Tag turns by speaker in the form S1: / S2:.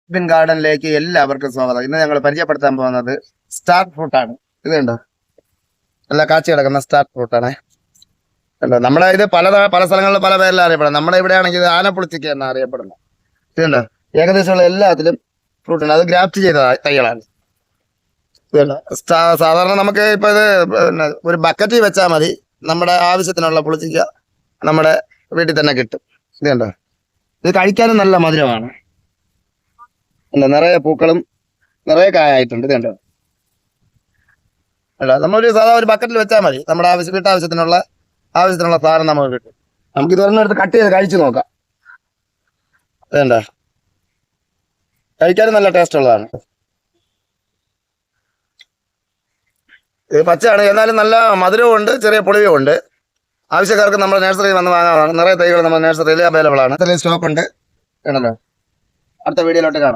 S1: Jasmine ഗാർഡനിലേക്ക് എല്ലാവർക്കും സ്വാഗതം. ഇന്ന് ഞങ്ങൾ പരിചയപ്പെടുത്താൻ പോകുന്നത് സ്റ്റാർ ഫ്രൂട്ടാണ്. ഇത് കണ്ടോ, നല്ല കാച്ചി കിടക്കുന്ന സ്റ്റാർ ഫ്രൂട്ടാണ്. കണ്ടോ, നമ്മുടെ ഇത് പല സ്ഥലങ്ങളിലും പല പേരിലും അറിയപ്പെടുന്നത്. നമ്മുടെ ഇവിടെ ആണെങ്കിൽ ഇത് ആനപ്പുളിച്ചിക്ക എന്നാണ് അറിയപ്പെടുന്നത്. ഇത് കണ്ടോ, ഏകദേശമുള്ള എല്ലാത്തിലും ഫ്രൂട്ടുണ്ട്. അത് ഗ്രാഫ്റ്റ് ചെയ്ത തൈകളാണ്. ഇത് കണ്ടോ, സാധാരണ നമുക്ക് ഇപ്പൊ ഇത് ഒരു ബക്കറ്റിൽ വെച്ചാൽ മതി. നമ്മുടെ ആവശ്യത്തിനുള്ള പുളിച്ചിക്ക നമ്മുടെ വീട്ടിൽ തന്നെ കിട്ടും. ഇത് കണ്ടോ, ഇത് കഴിക്കാനും നല്ല മധുരമാണ്. നിറയെ പൂക്കളും നിറയെ കായായിട്ടുണ്ട്. ഇത് കണ്ടോ, അല്ല നമ്മളൊരു സാധാ ഒരു ബക്കറ്റിൽ വെച്ചാൽ മതി. നമ്മുടെ വീട്ടാവശ്യത്തിനുള്ള സാധനം നമുക്ക് കിട്ടും. നമുക്ക് ഇത് ഒരെണ്ണം എടുത്ത് കട്ട് ചെയ്ത് കഴിച്ചു നോക്കാം. വേണ്ട, കഴിക്കാനും നല്ല ടേസ്റ്റ് ഉള്ളതാണ്. ഇത് പച്ചയാണ്, എന്നാലും നല്ല മധുരവും ഉണ്ട്, ചെറിയ പുളിയും ഉണ്ട്. ആവശ്യക്കാർക്ക് നമ്മുടെ നഴ്സറിയിൽ വന്ന് വാങ്ങാനാണ്. നിറയെ തൈകൾ നമ്മുടെ നഴ്സറിയിൽ അവൈലബിൾ ആണ്. സ്റ്റോക്ക് ഉണ്ട്. വേണല്ലോ, അടുത്ത വീഡിയോയിലോട്ട് കാണാം.